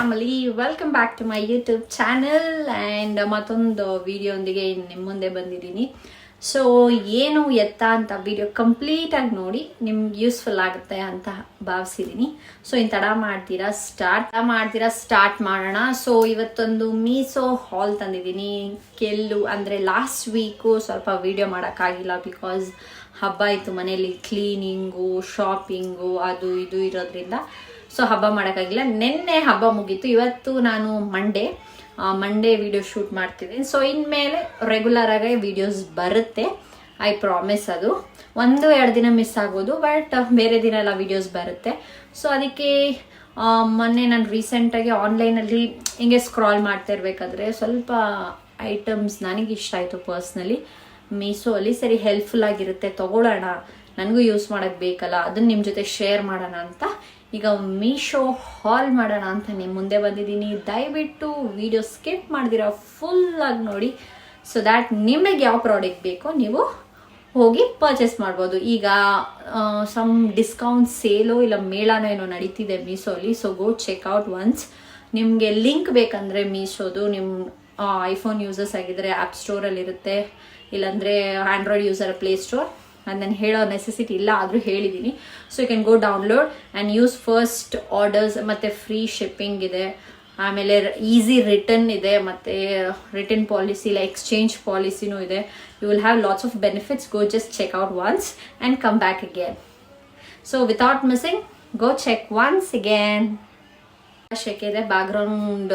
Family, welcome back to my YouTube channel. And ಮತ್ತೊಂದು video ನಿಮ್ಮ ಮುಂದೆ ಬಂದಿದ್ದೀನಿ. ಸೊ ಏನು ಎತ್ತ ಅಂತ ವಿಡಿಯೋ ಕಂಪ್ಲೀಟಾಗಿ ನೋಡಿ ನಿಮ್ಗೆ ಯೂಸ್ಫುಲ್ ಆಗುತ್ತೆ ಅಂತ ಭಾವಿಸಿದ್ದೀನಿ. ಸೊ ಇನ್ನು ತಡ ಮಾಡ್ತೀರಾ ಸ್ಟಾರ್ಟ್ ಮಾಡೋಣ. ಸೊ ಇವತ್ತೊಂದು ಮೀಸೋ ಹಾಲ್ ತಂದಿದ್ದೀನಿ. ಅಂದರೆ ಲಾಸ್ಟ್ ವೀಕು ಸ್ವಲ್ಪ ವಿಡಿಯೋ ಮಾಡೋಕ್ಕಾಗಿಲ್ಲ, ಬಿಕಾಸ್ ಹಬ್ಬ ಇತ್ತು ಮನೇಲಿ, ಕ್ಲೀನಿಂಗು, ಶಾಪಿಂಗು, ಅದು ಇದು ಇರೋದ್ರಿಂದ ಸೊ ಹಬ್ಬ ಮಾಡೋಕ್ಕಾಗಿಲ್ಲ. ನಿನ್ನೆ ಹಬ್ಬ ಮುಗೀತು. ಇವತ್ತು ನಾನು ಮಂಡೇ ವಿಡಿಯೋ ಶೂಟ್ ಮಾಡ್ತಿದ್ದೀನಿ. ಸೊ ಇನ್ಮೇಲೆ ರೆಗ್ಯುಲರ್ ಆಗಿ ವಿಡಿಯೋಸ್ ಬರುತ್ತೆ, ಐ ಪ್ರಾಮಿಸ್. ಅದು 1-2 ದಿನ ಮಿಸ್ ಆಗ್ಬೋದು, ಬಟ್ ಬೇರೆ ದಿನ ಎಲ್ಲ ವಿಡಿಯೋಸ್ ಬರುತ್ತೆ. ಸೊ ಅದಕ್ಕೆ ಮೊನ್ನೆ ನಾನು ರೀಸೆಂಟಾಗಿ ಆನ್ಲೈನಲ್ಲಿ ಹಿಂಗೆ ಸ್ಕ್ರಾಲ್ ಮಾಡ್ತಾ ಇರಬೇಕಾದ್ರೆ ಸ್ವಲ್ಪ ಐಟಮ್ಸ್ ನನಗೆ ಇಷ್ಟ ಆಯಿತು ಪರ್ಸ್ನಲಿ ಮೀಸೋ ಅಲ್ಲಿ. ಸರಿ, ಹೆಲ್ಪ್ಫುಲ್ ಆಗಿರುತ್ತೆ, ತಗೊಳ್ಳೋಣ, ನನಗೂ ಯೂಸ್ ಮಾಡೋಕ್ಕೆ ಬೇಕಲ್ಲ, ಅದನ್ನ ನಿಮ್ಮ ಜೊತೆ ಶೇರ್ ಮಾಡೋಣ ಅಂತ ಈಗ ಮೀಶೋ ಹಾಲ್ ಮಾಡೋಣ ಅಂತ ನಿಮ್ಮ ಮುಂದೆ ಬಂದಿದ್ದೀನಿ. ದಯವಿಟ್ಟು ವಿಡಿಯೋ ಸ್ಕಿಪ್ ಮಾಡ್ದಿರೋ ಫುಲ್ಲಾಗಿ ನೋಡಿ, ಸೊ ದ್ಯಾಟ್ ನಿಮಗೆ ಯಾವ ಪ್ರಾಡಕ್ಟ್ ಬೇಕೋ ನೀವು ಹೋಗಿ ಪರ್ಚೇಸ್ ಮಾಡ್ಬೋದು. ಈಗ ಸಮ್ ಡಿಸ್ಕೌಂಟ್ ಸೇಲೋ ಇಲ್ಲ ಮೇಳನೋ ಏನೋ ನಡೀತಿದೆ ಮೀಶೋಲಿ. So go check out once. ನಿಮಗೆ ಲಿಂಕ್ ಬೇಕಂದರೆ ಮೀಶೋದು ನಿಮ್ಮ ಐಫೋನ್ ಯೂಸರ್ಸ್ ಆಗಿದ್ದರೆ ಆ್ಯಪ್ ಸ್ಟೋರಲ್ಲಿ ಇರುತ್ತೆ, ಇಲ್ಲಾಂದರೆ ಆ್ಯಂಡ್ರಾಯ್ಡ್ ಯೂಸರ್ ಪ್ಲೇ ಸ್ಟೋರ್. ಅದು ನಾನು ಹೇಳೋ ನೆಸೆಸಿಟಿ ಇಲ್ಲ, ಆದರೂ ಹೇಳಿದ್ದೀನಿ. So you can go download and use first orders, ಮತ್ತು ಫ್ರೀ ಶಿಪ್ಪಿಂಗ್ ಇದೆ, ಆಮೇಲೆ ಈಸಿ ರಿಟರ್ನ್ ಇದೆ, ಮತ್ತು ರಿಟರ್ನ್ ಪಾಲಿಸಿ ಇಲ್ಲ ಎಕ್ಸ್ಚೇಂಜ್ ಪಾಲಿಸಿನೂ ಇದೆ. You will have lots of benefits. Go just check out once and come back again. So without missing go check once again. ಶೆಕೆ ಇದೆ, ಬ್ಯಾಕ್ಗ್ರೌಂಡ್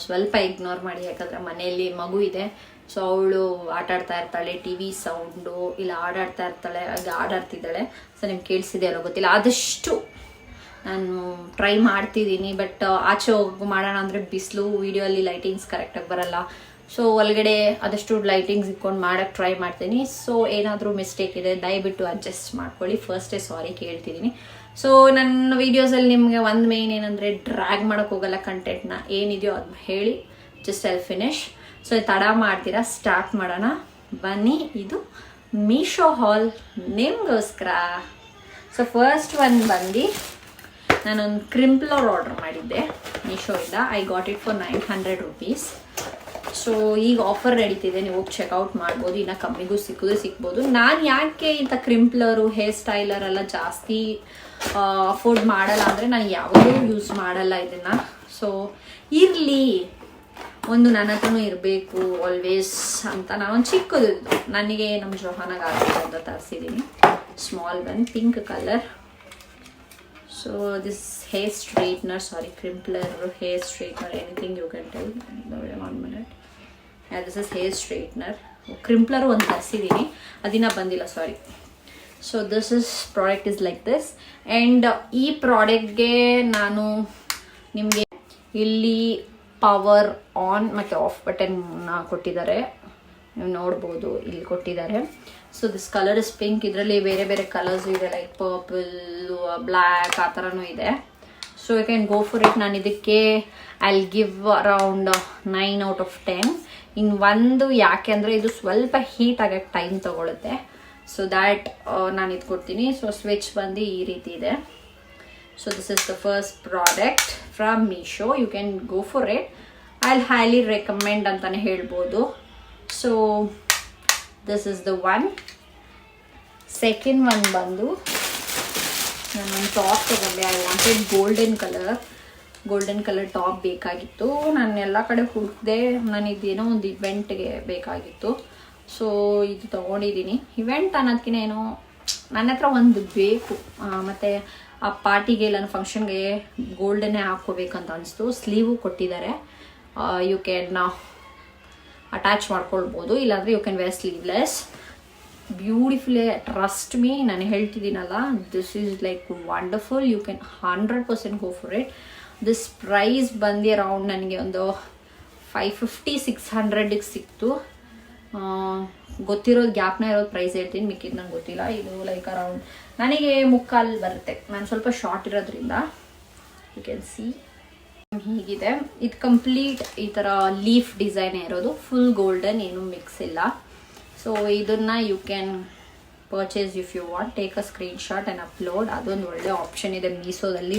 ಸ್ವಲ್ಪ ಇಗ್ನೋರ್ ಮಾಡಿ, ಯಾಕಂದರೆ ಮನೆಯಲ್ಲಿ ಮಗು ಇದೆ. ಸೊ ಅವಳು ಆಟಾಡ್ತಾ ಇರ್ತಾಳೆ, ಟಿ ವಿ ಸೌಂಡು ಇಲ್ಲ ಆಡಾಡ್ತಾ ಇರ್ತಾಳೆ, ಹಾಗೆ ಆಡಾಡ್ತಿದ್ದಾಳೆ. ಸೊ ನಿಮ್ಗೆ ಕೇಳಿಸಿದೆ ಅಲ್ಲೋ ಗೊತ್ತಿಲ್ಲ. ಆದಷ್ಟು ನಾನು ಟ್ರೈ ಮಾಡ್ತಿದ್ದೀನಿ, ಬಟ್ ಆಚೆ ಹೋಗಿ ಮಾಡೋಣ ಅಂದರೆ ಬಿಸಿಲು, ವಿಡಿಯೋ ಅಲ್ಲಿ ಲೈಟಿಂಗ್ಸ್ ಕರೆಕ್ಟಾಗಿ ಬರಲ್ಲ. ಸೊ ಒಳಗಡೆ ಆದಷ್ಟು ಲೈಟಿಂಗ್ಸ್ ಇಟ್ಕೊಂಡು ಮಾಡೋಕ್ಕೆ ಟ್ರೈ ಮಾಡ್ತೀನಿ. ಸೊ ಏನಾದರೂ ಮಿಸ್ಟೇಕ್ ಇದೆ ದಯವಿಟ್ಟು ಅಡ್ಜಸ್ಟ್ ಮಾಡ್ಕೊಳ್ಳಿ. ಫಸ್ಟೇ ಸಾರಿ ಕೇಳ್ತಿದ್ದೀನಿ. ಸೊ ನನ್ನ ವೀಡಿಯೋಸಲ್ಲಿ ನಿಮಗೆ ಒಂದು ಮೇನ್ ಏನಂದರೆ ಡ್ರ್ಯಾಗ್ ಮಾಡೋಕ್ಕೆ ಹೋಗಲ್ಲ ಕಂಟೆಂಟ್ನ, ಏನಿದೆಯೋ ಅದು ಹೇಳಿ ಜಸ್ಟ್ ಐಲ್ ಫಿನಿಶ್. ಸೊ ತಡ ಮಾಡ್ತೀರಾ, ಸ್ಟಾರ್ಟ್ ಮಾಡೋಣ ಬನ್ನಿ. ಇದು ಮೀಶೋ ಹಾಲ್ ನಿಮಗೋಸ್ಕರ. ಸೊ ಫಸ್ಟ್ ಒಂದು ಬಂದು ನಾನೊಂದು ಕ್ರಿಂಪ್ಲರ್ ಆರ್ಡರ್ ಮಾಡಿದ್ದೆ ಮೀಶೋಯಿಂದ. I got it for 900 rupees. So ಈಗ ಆಫರ್ ನಡೀತಿದೆ, ನೀವು ಹೋಗಿ ಚೆಕ್ಔಟ್ ಮಾಡ್ಬೋದು, ಇನ್ನು ಕಮ್ಮಿಗೂ ಸಿಗ್ಬೋದು. ನಾನು ಯಾಕೆ ಇಂಥ ಕ್ರಿಂಪ್ಲರು, ಹೇರ್ ಸ್ಟೈಲರ್ ಎಲ್ಲ ಜಾಸ್ತಿ ಅಫೋರ್ಡ್ ಮಾಡಲ್ಲ ಅಂದರೆ ನಾನು ಯಾವಾಗಲೂ ಯೂಸ್ ಮಾಡಲ್ಲ ಇದನ್ನು. ಸೊ ಇರಲಿ, ಒಂದು ನನ್ನ ಹತ್ರನೂ ಇರಬೇಕು ಆಲ್ವೇಸ್ ಅಂತ ನಾನೊಂದು ಚಿಕ್ಕದು ನನಗೆ ನಮ್ಮ ಜೋಹಾನಾಗ ಆಗುತ್ತೆ ಅಂತ ತರಿಸಿದ್ದೀನಿ. Small one, pink colour. So this hair straightener, crimpler, hair straightener, anything you can tell. 1 minute. This is hair straightener. Crimpler ಒಂದು ತರಿಸಿದ್ದೀನಿ, ಅದಿನ್ನ ಬಂದಿಲ್ಲ, sorry. So this is product is like this. And ಈ ಪ್ರಾಡಕ್ಟ್ಗೆ ನಾನು ನಿಮಗೆ ಇಲ್ಲಿ ಪವರ್ ಆನ್ ಮತ್ತು ಆಫ್ ಬಟನ್ ಕೊಟ್ಟಿದ್ದಾರೆ, ನೀವು ನೋಡ್ಬೋದು, ಇಲ್ಲಿ ಕೊಟ್ಟಿದ್ದಾರೆ. So this colour is pink. ಇದರಲ್ಲಿ ಬೇರೆ ಬೇರೆ ಕಲರ್ಸ್ ಇದೆ, ಲೈಕ್ ಪರ್ಪಲ್, ಬ್ಲ್ಯಾಕ್, ಆ ಥರನೂ ಇದೆ. So you can go for it. ನಾನು ಇದಕ್ಕೆ I will give around 9 out of 10. ಒಂದು ಯಾಕೆ ಅಂದರೆ ಇದು ಸ್ವಲ್ಪ ಹೀಟ್ ಆಗೋಕ್ಕೆ ಟೈಮ್ ತೊಗೊಳುತ್ತೆ. ಸೊ ದ್ಯಾಟ್ ನಾನು ಇದು ಕೊಡ್ತೀನಿ. ಸೊ ಸ್ವಿಚ್ ಬಂದು ಈ ರೀತಿ ಇದೆ. So this is the first product from Meesho. You can go for it. I'll highly recommend antane helbodu. So this is the one. Second one bandu nanu top togonde. I wanted golden color top ಬೇಕಾಗಿತ್ತು. ನಾನು ಎಲ್ಲ ಕಡೆ ಹುಡುಕಿದೆ, ನಾನು ಇದೇನೋ ಒಂದು ಇವೆಂಟ್ಗೆ ಬೇಕಾಗಿತ್ತು. So ಇದು ತೊಗೊಂಡಿದ್ದೀನಿ. ಇವೆಂಟ್ ಅನ್ನೋದಕ್ಕಿಂತ ಏನೋ ನನ್ನ ಹತ್ರ ಒಂದು ಬೇಕು, ಮತ್ತು ಆ ಪಾರ್ಟಿಗೆ ಇಲ್ಲ ಫಂಕ್ಷನ್ಗೆ ಗೋಲ್ಡನ್ನೇ ಹಾಕ್ಕೋಬೇಕಂತ ಅನಿಸ್ತು. ಸ್ಲೀವು ಕೊಟ್ಟಿದ್ದಾರೆ, ಯು ಕ್ಯಾನ್ ಅಟ್ಯಾಚ್ ಮಾಡ್ಕೊಳ್ಬೋದು, ಇಲ್ಲಾಂದರೆ you can wear sleeveless. Beautifully, trust me, ನಾನು ಹೇಳ್ತಿದ್ದೀನಲ್ಲ, this is like wonderful. You can 100% go for it. This price ಬಂದು ಅರೌಂಡ್ ನನಗೆ ಒಂದು 550-600 ಸಿಕ್ತು. ಗೊತ್ತಿರೋದು ಗ್ಯಾಪ್ನ ಇರೋದು ಪ್ರೈಸ್ ಹೇಳ್ತೀನಿ, ಮಿಕ್ಕಿದ್ದು ನಂಗೆ ಗೊತ್ತಿಲ್ಲ. ಇದು ಲೈಕ್ ಅರೌಂಡ್ ನನಗೆ 3/4 ಬರುತ್ತೆ, ನಾನು ಸ್ವಲ್ಪ ಶಾರ್ಟ್ ಇರೋದ್ರಿಂದ. ಯು ಕ್ಯಾನ್ ಸಿ ಹೀಗಿದೆ. ಇದು ಕಂಪ್ಲೀಟ್ ಈ ಥರ ಲೀಫ್ ಡಿಸೈನ್ ಇರೋದು, ಫುಲ್ ಗೋಲ್ಡನ್, ಏನು ಮಿಕ್ಸ್ ಇಲ್ಲ. ಸೊ ಇದನ್ನು you can purchase if you want take a screenshot and upload. ಅದೊಂದು ಒಳ್ಳೆ ಆಪ್ಷನ್ ಇದೆ ಮೀಸೋದಲ್ಲಿ.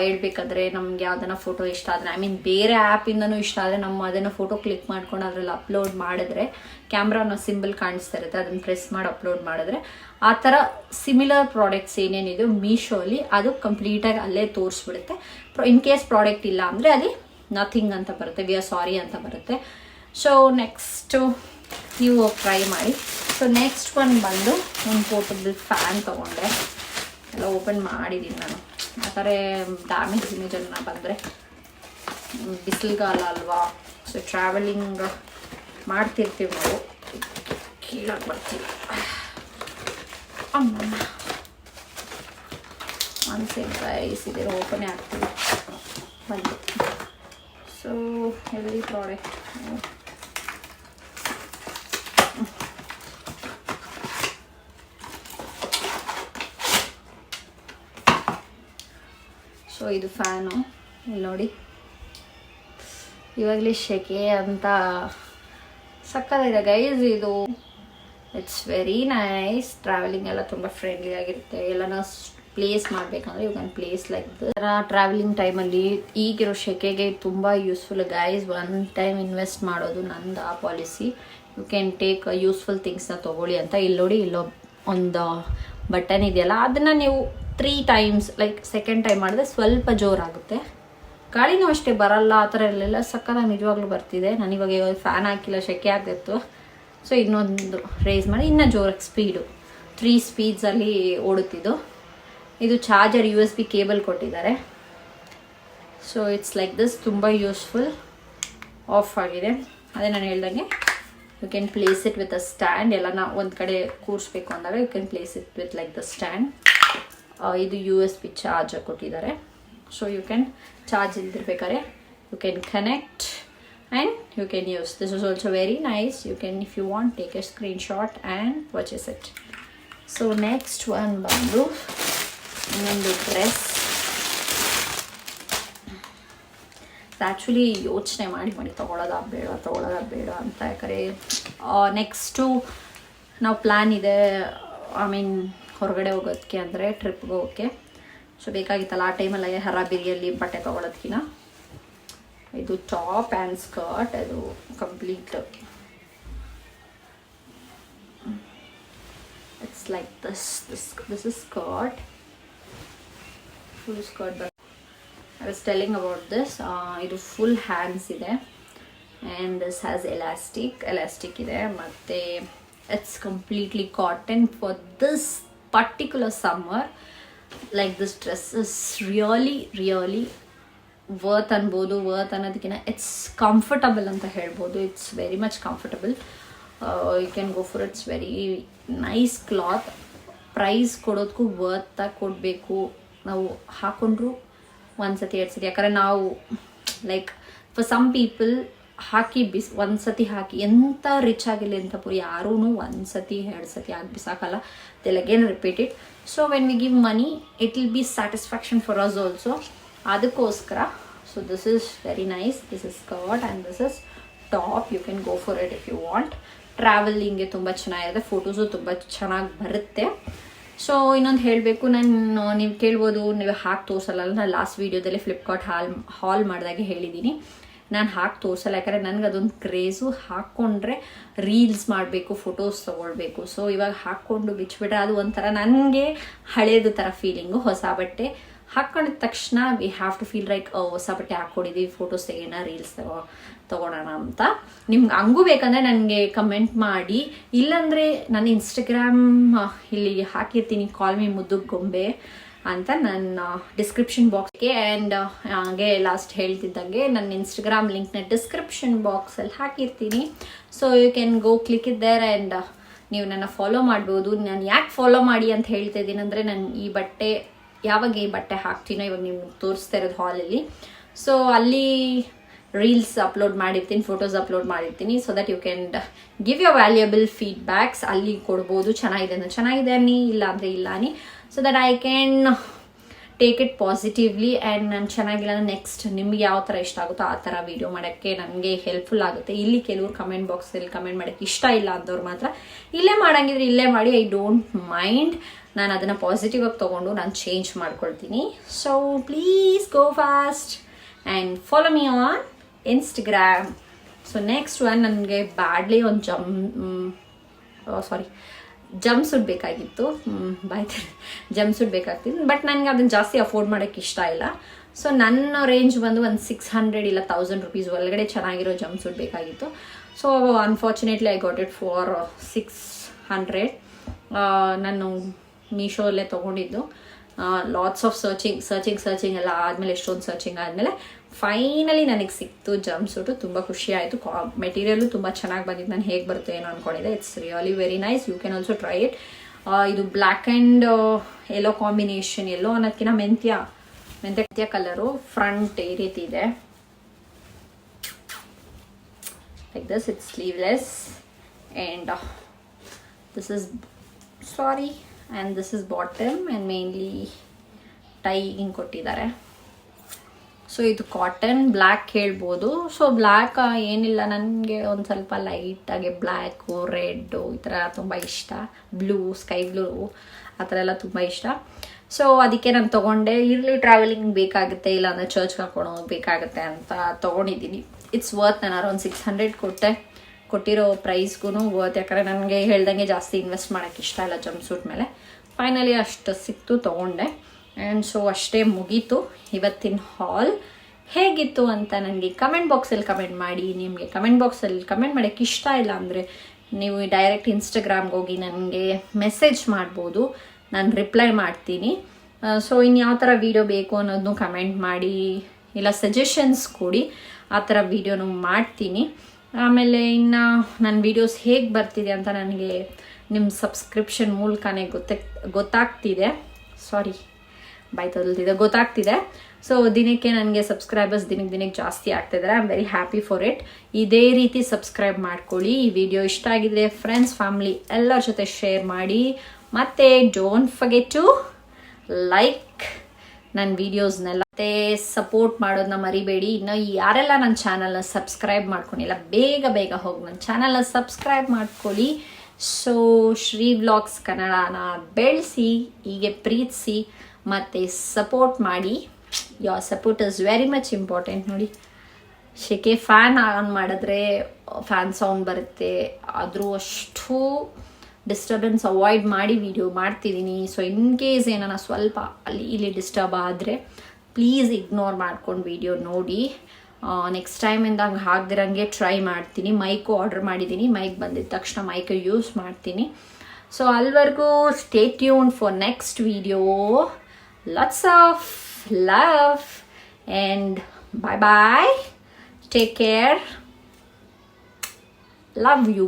ಹೇಳ್ಬೇಕಾದ್ರೆ ನಮ್ಗೆ ಯಾವ್ದನ್ನ ಫೋಟೋ ಇಷ್ಟ ಆದರೆ, ಐ ಮೀನ್ ಬೇರೆ ಆ್ಯಪಿಂದನೂ ಇಷ್ಟ ಆದರೆ ನಮ್ಮ ಅದನ್ನು ಫೋಟೋ ಕ್ಲಿಕ್ ಮಾಡ್ಕೊಂಡು ಅದರಲ್ಲಿ ಅಪ್ಲೋಡ್ ಮಾಡಿದ್ರೆ ಕ್ಯಾಮ್ರಾನ ಸಿಂಬಲ್ ಕಾಣಿಸ್ತಾ ಇರುತ್ತೆ, ಅದನ್ನು ಪ್ರೆಸ್ ಮಾಡಿ ಅಪ್ಲೋಡ್ ಮಾಡಿದ್ರೆ ಆ ಥರ ಸಿಮಿಲರ್ ಪ್ರಾಡಕ್ಟ್ಸ್ ಏನೇನಿದೆ ಮೀಶೋಲಿ ಅದು ಕಂಪ್ಲೀಟಾಗಿ ಅಲ್ಲೇ ತೋರಿಸ್ಬಿಡುತ್ತೆ. ಇನ್ ಕೇಸ್ ಪ್ರಾಡಕ್ಟ್ ಇಲ್ಲ ಅಂದರೆ ಅಲ್ಲಿ ನಥಿಂಗ್ ಅಂತ ಬರುತ್ತೆ, ವಿ ಆರ್ ಸಾರಿ ಅಂತ ಬರುತ್ತೆ. ಸೊ ನೆಕ್ಸ್ಟು ನೀವು ಟ್ರೈ ಮಾಡಿ. ಸೊ ನೆಕ್ಸ್ಟ್ ಬಂದು ಒಂದು ಪೋರ್ಟಬಲ್ ಫ್ಯಾನ್ ತೊಗೊಂಡೆ, ಎಲ್ಲ ಓಪನ್ ಮಾಡಿದ್ದೀನಿ ನಾನು. ಆ ಥರ ಡ್ಯಾಮೇಜ್ ಇಮೇಜನ್ನು ಬಂದರೆ ಬಿಸಿಲುಗಾಲ ಅಲ್ವಾ, ಸೊ ಟ್ರಾವೆಲಿಂಗ್ ಮಾಡ್ತಿರ್ತೀವಿ ನಾವು, ಕೀಳಾಗಿ ಬರ್ತೀವಿ. ಅಮ್ಮ ಗೈಸ್ ಇದೆ, ಓಪನೇ ಆಗ್ತೀವಿ ಬಂದು. So heavy product. ಸೊ ಇದು ಫ್ಯಾನು ಇಲ್ಲಿ ನೋಡಿ, ಇವಾಗಲೇ ಶೆಕೆ ಅಂತ ಸಕ್ಕತ್ತಾಗಿದೆ ಗೈಸ್ ಇದು. It's very nice. ಟ್ರಾವೆಲಿಂಗ್ ಎಲ್ಲ ತುಂಬ ಫ್ರೆಂಡ್ಲಿ ಆಗಿರುತ್ತೆ. ಎಲ್ಲನ ಪ್ಲೇಸ್ ಮಾಡಬೇಕಂದ್ರೆ you can place like this. Travelling ಟೈಮಲ್ಲಿ ಈಗಿರೋ ಶೆಕೆಗೆ ತುಂಬ useful guys. One time invest ಮಾಡೋದು ನಂದು ಆ policy. You can take useful ಥಿಂಗ್ಸ್ನ ತೊಗೊಳ್ಳಿ ಅಂತ. ಇಲ್ಲಿ ನೋಡಿ, ಇಲ್ಲೋ ಒಂದು ಬಟನ್ ಇದೆಯಲ್ಲ, ಅದನ್ನು ನೀವು 3 times ಲೈಕ್ ಸೆಕೆಂಡ್ ಟೈಮ್ ಮಾಡಿದ್ರೆ ಸ್ವಲ್ಪ ಜೋರಾಗುತ್ತೆ. ಗಾಳಿನೂ ಅಷ್ಟೇ ಬರಲ್ಲ ಆ ಥರ ಇರಲಿಲ್ಲ, ಸಕ್ಕತ್ತಾಗಿ ನಿಜವಾಗ್ಲೂ ಬರ್ತಿದೆ. ನಾನಿವಾಗ ಫ್ಯಾನ್ ಹಾಕಿಲ್ಲ, ಶೆಕೆ ಆಗ್ತಿತ್ತು. ಸೊ ಇನ್ನೊಂದು ರೇಸ್ ಮಾಡಿ ಇನ್ನೂ ಜೋರಾಗಿ ಸ್ಪೀಡು 3 ಸ್ಪೀಡ್ಸಲ್ಲಿ ಓಡುತ್ತಿದ್ದು. ಇದು ಚಾರ್ಜರ್ USB ಕೇಬಲ್ ಕೊಟ್ಟಿದ್ದಾರೆ. ಸೊ ಇಟ್ಸ್ ಲೈಕ್ ದಿಸ್, ತುಂಬ ಯೂಸ್ಫುಲ್. ಆಫ್ ಆಗಿದೆ, ಅದೇ ನಾನು ಹೇಳ್ದಂಗೆ you can place it with a stand. ಎಲ್ಲನ ಒಂದು ಕಡೆ ಕೂರಿಸ್ಬೇಕು ಅಂದಾಗ you can place it with like the stand. ಇದು USB ಚಾರ್ಜರ್ ಕೊಟ್ಟಿದ್ದಾರೆ. ಸೊ ಯು ಕ್ಯಾನ್ ಚಾರ್ಜ್ ಇಲ್ದಿರ್ಬೇಕಾದ್ರೆ you can connect and you can use. This is also very nice. You can if you want take a screenshot and purchase it. So next ಬಂದು ಇನ್ನೊಂದು dress. Actually ಯೋಚನೆ ಮಾಡಿ ತೊಗೊಳ್ಳೋದಾ ಬೇಡ ಅಂತ. ಯಾಕಂದರೆ next ನಾವು plan ಇದೆ, ಐ ಮೀನ್ ಹೊರಗಡೆ ಹೋಗೋದಕ್ಕೆ, ಅಂದರೆ ಟ್ರಿಪ್ಗೆ ಹೋಗೋಕ್ಕೆ. ಸೊ ಬೇಕಾಗಿತ್ತಲ್ಲ ಆ ಟೈಮಲ್ಲಿ ಹರಾಬಿರಿಯಲ್ಲಿ ಬಟ್ಟೆ ತೊಗೊಳೋದಕ್ಕಿಂತ. ಇದು ಟಾಪ್ ಆ್ಯಂಡ್ ಸ್ಕರ್ಟ್. ಅದು complete it's like this is skirt, full skirt. I was telling about this. ಇದು ಫುಲ್ ಹ್ಯಾಂಡ್ಸ್ ಇದೆ ಆ್ಯಂಡ್ ದಿಸ್ ಹ್ಯಾಸ್ ಎಲಾಸ್ಟಿಕ್ ಇದೆ. ಮತ್ತು it's completely cotton for this particular summer. Like this dress is really worth ಅನ್ಬೋದು. Worth ಅನ್ನೋದಕ್ಕಿಂತ it's comfortable ಅಂತ ಹೇಳ್ಬೋದು. It's very much comfortable. You can go for it's very nice cloth. Price ಕೊಡೋದಕ್ಕೂ ವರ್ತಾಗಿ ಕೊಡಬೇಕು. ನಾವು ಹಾಕೊಂಡ್ರು ಒಂದ್ಸತಿ 2 ಸತಿ, ಯಾಕಂದರೆ ನಾವು ಲೈಕ್ ಫಾರ್ ಸಮ್ ಪೀಪಲ್ ಹಾಕಿ ಒಂದು ಸತಿ ಹಾಕಿ ಎಂಥ ರಿಚ್ ಆಗಿಲ್ಲ ಅಂತ ಪೂರಿ ಯಾರೂ 1 ಸತಿ 2 ಸತಿ ಹಾಕಿ ಬಿಸಾಕಲ್ಲ. they'll again repeat it. So when we give money, it will be satisfaction for us also. ಅದಕ್ಕೋಸ್ಕರ. So this is very nice. This is skirt and this is top. You can go for it if you want. ಟ್ರಾವೆಲಿಂಗ್ಗೆ ತುಂಬ ಚೆನ್ನಾಗಿದೆ, photos ತುಂಬ ಚೆನ್ನಾಗಿ ಬರುತ್ತೆ. So ಇನ್ನೊಂದು ಹೇಳಬೇಕು, ನೀವು ಕೇಳ್ಬೋದು ನೀವು ಹಾಕಿ ತೋರಿಸಲ್ಲ. ನಾನು ಲಾಸ್ಟ್ ವೀಡಿಯೋದಲ್ಲಿ ಫ್ಲಿಪ್ಕಾರ್ಟ್ ಹಾಲ್ ಮಾಡಿದಾಗೆ ಹೇಳಿದ್ದೀನಿ, ನಾನು ಹಾಕಿ ತೋರಿಸಲ್ಲ. ಯಾಕಂದರೆ ನನಗೆ ಅದೊಂದು ಕ್ರೇಜು. ಹಾಕ್ಕೊಂಡ್ರೆ ರೀಲ್ಸ್ ಮಾಡಬೇಕು, ಫೋಟೋಸ್ ತೊಗೊಳ್ಬೇಕು. ಸೊ ಇವಾಗ ಹಾಕ್ಕೊಂಡು ಬಿಚ್ಚಿಬಿಟ್ರೆ ಅದು ಒಂಥರ ನನಗೆ ಹಳೇದು ಥರ ಫೀಲಿಂಗು. ಹೊಸ ಬಟ್ಟೆ ಹಾಕ್ಕೊಂಡಿದ ತಕ್ಷಣ we have to feel like ಹೊಸ ಬಟ್ಟೆ ಹಾಕ್ಕೊಂಡಿದ್ದೀವಿ, ಫೋಟೋಸ್ ತೆಗೋಣ, ರೀಲ್ಸ್ ತೊಗೊಳೋಣ ಅಂತ. ನಿಮ್ಗೆ ಹಂಗೂ ಬೇಕಂದರೆ ನನಗೆ ಕಮೆಂಟ್ ಮಾಡಿ. ಇಲ್ಲಾಂದರೆ ನನ್ನ ಇನ್ಸ್ಟಾಗ್ರಾಮ್ ಇಲ್ಲಿ ಹಾಕಿರ್ತೀನಿ, ಕಾಲ್ ಮಿ ಮುದ್ದು ಗೊಂಬೆ ಅಂತ ನನ್ನ ಡಿಸ್ಕ್ರಿಪ್ಷನ್ ಬಾಕ್ಸ್ಗೆ. ಆ್ಯಂಡ್ ಹಾಗೆ ಲಾಸ್ಟ್ ಹೇಳ್ತಿದ್ದಂಗೆ ನನ್ನ ಇನ್ಸ್ಟಾಗ್ರಾಮ್ ಲಿಂಕ್ನ ಡಿಸ್ಕ್ರಿಪ್ಷನ್ ಬಾಕ್ಸಲ್ಲಿ ಹಾಕಿರ್ತೀನಿ. So you can go click it there and ನೀವು ನನ್ನ ಫಾಲೋ ಮಾಡ್ಬೋದು. ನಾನು ಯಾಕೆ ಫಾಲೋ ಮಾಡಿ ಅಂತ ಹೇಳ್ತಾ ಇದ್ದೀನಿ ಅಂದರೆ, ನಾನು ಯಾವಾಗ ಈ ಬಟ್ಟೆ ಹಾಕ್ತೀನೋ ಇವಾಗ ನಿಮ್ಗೆ ತೋರಿಸ್ತಾ ಇರೋದು ಹಾಲಲ್ಲಿ. ಸೊ ಅಲ್ಲಿ ರೀಲ್ಸ್ ಅಪ್ಲೋಡ್ ಮಾಡಿರ್ತೀನಿ, ಫೋಟೋಸ್ ಅಪ್ಲೋಡ್ ಮಾಡಿರ್ತೀನಿ. So that you can give your valuable feedbacks. ಅಲ್ಲಿ ಕೊಡ್ಬೋದು. ಚೆನ್ನಾಗಿದೆ ಅಂದರೆ ಚೆನ್ನಾಗಿದೆ ಅನ್ನಿ, ಇಲ್ಲ ಅಂದರೆ ಇಲ್ಲ ಅನ್ನಿ. So that I can take it positively and ನಾನು ಚೆನ್ನಾಗಿಲ್ಲ ನೆಕ್ಸ್ಟ್ ನಿಮ್ಗೆ ಯಾವ ಥರ ಇಷ್ಟ ಆಗುತ್ತೋ ಆ ಥರ ವೀಡಿಯೋ ಮಾಡೋಕ್ಕೆ ನನಗೆ ಹೆಲ್ಪ್ಫುಲ್ ಆಗುತ್ತೆ. ಇಲ್ಲಿ ಕೆಲವರು ಕಮೆಂಟ್ ಬಾಕ್ಸಲ್ಲಿ ಕಮೆಂಟ್ ಮಾಡೋಕ್ಕೆ ಇಷ್ಟ ಇಲ್ಲ ಅಂದವ್ರು ಮಾತ್ರ ಇಲ್ಲೇ ಮಾಡಂಗಿದ್ರೆ ಇಲ್ಲೇ ಮಾಡಿ, ಐ ಡೋಂಟ್ ಮೈಂಡ್. ನಾನು ಅದನ್ನು ಪಾಸಿಟಿವ್ ಆಗಿ ತೊಗೊಂಡು ನಾನು ಚೇಂಜ್ ಮಾಡ್ಕೊಳ್ತೀನಿ. So please go fast and follow me on Instagram. So next one, ನನಗೆ ಬ್ಯಾಡ್ಲಿ ಒಂದು ಜಂಪ್ ಸೂಟ್ ಬೇಕಾಗಿತ್ತು. ಜಂಪ್ ಸೂಟ್ ಬೇಕಾಗ್ತಿತ್ತು, ಬಟ್ ನನಗೆ ಅದನ್ನು ಜಾಸ್ತಿ ಅಫೋರ್ಡ್ ಮಾಡೋಕ್ಕೆ ಇಷ್ಟ ಇಲ್ಲ. ಸೊ ನನ್ನ ರೇಂಜ್ ಬಂದು ಒಂದು 600 ಇಲ್ಲ 1000 ರುಪೀಸ್ ಒಳಗಡೆ ಚೆನ್ನಾಗಿರೋ ಜಂಪ್ ಸೂಟ್ ಬೇಕಾಗಿತ್ತು. So unfortunately I got it for 600. ನಾನು ಮೀಶೋಲ್ಲೇ ತೊಗೊಂಡಿದ್ದು. ಲಾಟ್ಸ್ ಆಫ್ ಸರ್ಚಿಂಗ್ ಎಲ್ಲ ಆದಮೇಲೆ, ಎಷ್ಟೊಂದು ಸರ್ಚಿಂಗ್ ಆದಮೇಲೆ ಫೈನಲಿ ನನಗೆ ಸಿಕ್ತು ಜಂಪ್ ಸೂಟು. ತುಂಬ ಖುಷಿ ಆಯಿತು. ಮೆಟೀರಿಯಲ್ಲು ತುಂಬ ಚೆನ್ನಾಗಿ ಬಂದಿದ್ದು. ನಾನು ಹೇಗೆ ಬರುತ್ತೆ ಏನೋ ಅಂದ್ಕೊಂಡಿದ್ದೆ. It's really very nice. You can also try it. ಇದು black and yellow combination, yellow ಅನ್ನೋದಕ್ಕಿಂತ ಮೆಂತ್ಯ ಕಲರು. ಫ್ರಂಟ್ ಈ ರೀತಿ ಇದೆ, like this. It's sleeveless and this is bottom and mainly tie ಹಿಂಗೆ ಕೊಟ್ಟಿದ್ದಾರೆ. ಸೊ ಇದು ಕಾಟನ್, ಬ್ಲ್ಯಾಕ್ ಹೇಳ್ಬೋದು. ಸೊ ಬ್ಲ್ಯಾಕ್ ಏನಿಲ್ಲ, ನನಗೆ ಒಂದು ಸ್ವಲ್ಪ ಲೈಟಾಗಿ ಬ್ಲ್ಯಾಕು, ರೆಡ್ಡು ಈ ಥರ ತುಂಬ ಇಷ್ಟ. ಬ್ಲೂ, ಸ್ಕೈ ಬ್ಲೂ ಆ ಥರ ಎಲ್ಲ ತುಂಬ ಇಷ್ಟ. ಸೊ ಅದಕ್ಕೆ ನಾನು ತೊಗೊಂಡೆ. ಇರಲಿ ಟ್ರಾವೆಲಿಂಗ್ ಬೇಕಾಗುತ್ತೆ, ಇಲ್ಲಾಂದರೆ ಚರ್ಚ್ಗೆ ಹಾಕೊಂಡು ಬೇಕಾಗುತ್ತೆ ಅಂತ ತೊಗೊಂಡಿದ್ದೀನಿ. It's worth. ನಾನು ಅರೌಂಡ್ 600 ಕೊಟ್ಟಿರೋ ಪ್ರೈಸ್ಗೂ ವರ್ತ್. ಯಾಕಂದರೆ ನನಗೆ ಹೇಳ್ದಂಗೆ ಜಾಸ್ತಿ ಇನ್ವೆಸ್ಟ್ ಮಾಡೋಕ್ಕೆ ಇಷ್ಟ ಇಲ್ಲ ಜಂಪ್ ಸೂಟ್ ಮೇಲೆ. ಫೈನಲಿ ಅಷ್ಟು ಸಿಕ್ತು, ತೊಗೊಂಡೆ. ಆ್ಯಂಡ್ ಸೊ ಅಷ್ಟೇ, ಮುಗೀತು ಇವತ್ತಿನ ಹಾಲ್. ಹೇಗಿತ್ತು ಅಂತ ನನಗೆ ಕಮೆಂಟ್ ಬಾಕ್ಸಲ್ಲಿ ಕಮೆಂಟ್ ಮಾಡಿ. ನಿಮಗೆ ಕಮೆಂಟ್ ಬಾಕ್ಸಲ್ಲಿ ಕಮೆಂಟ್ ಮಾಡೋಕ್ಕೆ ಇಷ್ಟ ಇಲ್ಲ ಅಂದರೆ ನೀವು ಡೈರೆಕ್ಟ್ ಇನ್ಸ್ಟಾಗ್ರಾಮ್ಗೆ ಹೋಗಿ ನನಗೆ ಮೆಸೇಜ್ ಮಾಡ್ಬೋದು, ನಾನು ರಿಪ್ಲೈ ಮಾಡ್ತೀನಿ. ಸೊ ಇನ್ನು ಯಾವ ಥರ ವೀಡಿಯೋ ಬೇಕು ಅನ್ನೋದನ್ನು ಕಮೆಂಟ್ ಮಾಡಿ, ಇಲ್ಲ ಸಜೆಷನ್ಸ್ ಕೊಡಿ, ಆ ಥರ ವೀಡಿಯೋನು ಮಾಡ್ತೀನಿ. ಆಮೇಲೆ ಇನ್ನು ನನ್ನ ವೀಡಿಯೋಸ್ ಹೇಗೆ ಬರ್ತಿದೆ ಅಂತ ನನಗೆ ನಿಮ್ಮ ಸಬ್ಸ್ಕ್ರಿಪ್ಷನ್ ಮೂಲಕನೇ ಗೊತ್ತಾಗ್ತಿದೆ. ಗೊತ್ತಾಗ್ತಿದೆ. ಸೊ ದಿನಕ್ಕೆ ನನಗೆ ಸಬ್ಸ್ಕ್ರೈಬರ್ಸ್ ದಿನಕ್ಕೆ ಜಾಸ್ತಿ ಆಗ್ತಿದ್ದಾರೆ. I am very happy for it. ಇದೇ ರೀತಿ ಸಬ್ಸ್ಕ್ರೈಬ್ ಮಾಡ್ಕೊಳ್ಳಿ. ಈ ವಿಡಿಯೋ ಇಷ್ಟ ಆಗಿದ್ರೆ ಫ್ರೆಂಡ್ಸ್, ಫ್ಯಾಮಿಲಿ ಎಲ್ಲರ ಜೊತೆ ಶೇರ್ ಮಾಡಿ. ಮತ್ತು ಡೋಂಟ್ ಫರ್ಗೆಟ್ ಟು ಲೈಕ್ ನನ್ನ ವೀಡಿಯೋಸ್ನೆಲ್ಲ. ಮತ್ತು ಸಪೋರ್ಟ್ ಮಾಡೋದನ್ನ ಮರಿಬೇಡಿ. ಇನ್ನು ಯಾರೆಲ್ಲ ನನ್ನ ಚಾನಲ್ನ ಸಬ್ಸ್ಕ್ರೈಬ್ ಮಾಡ್ಕೊಂಡಿಲ್ಲ, ಬೇಗ ಹೋಗಿ ನನ್ನ ಚಾನಲ್ನ ಸಬ್ಸ್ಕ್ರೈಬ್ ಮಾಡ್ಕೊಳ್ಳಿ. ಸೊ ಶ್ರೀ ವ್ಲಾಗ್ಸ್ ಕನ್ನಡನ ಬೆಳೆಸಿ, ಹೀಗೆ ಪ್ರೀತಿಸಿ ಮತ್ತು ಸಪೋರ್ಟ್ ಮಾಡಿ. Your support is very much important. ನೋಡಿ, ಶೆಕೆ ಫ್ಯಾನ್ ಆನ್ ಮಾಡಿದ್ರೆ ಫ್ಯಾನ್ ಸೌಂಡ್ ಬರುತ್ತೆ. ಆದರೂ ಅಷ್ಟು ಡಿಸ್ಟರ್ಬೆನ್ಸ್ ಅವಾಯ್ಡ್ ಮಾಡಿ ವಿಡಿಯೋ ಮಾಡ್ತಿದ್ದೀನಿ. ಸೊ ಇನ್ ಕೇಸ್ ಏನಾನ ಸ್ವಲ್ಪ ಅಲ್ಲಿ ಇಲ್ಲಿ ಡಿಸ್ಟರ್ಬ್ ಆದರೆ ಪ್ಲೀಸ್ ಇಗ್ನೋರ್ ಮಾಡ್ಕೊಂಡು ವಿಡಿಯೋ ನೋಡಿ. ನೆಕ್ಸ್ಟ್ ಟೈಮಿಂದ ಹಂಗೆ ಹಾಕ್ದಿರಂಗೆ ಟ್ರೈ ಮಾಡ್ತೀನಿ. ಮೈಕು ಆರ್ಡರ್ ಮಾಡಿದ್ದೀನಿ. ಮೈಕ್ ಬಂದಿದ್ದ ತಕ್ಷಣ ಮೈಕ್ ಯೂಸ್ ಮಾಡ್ತೀನಿ. ಸೊ ಅಲ್ಲಿವರೆಗೂ stay tune for next video. Lots of love and bye. Take care. Love you.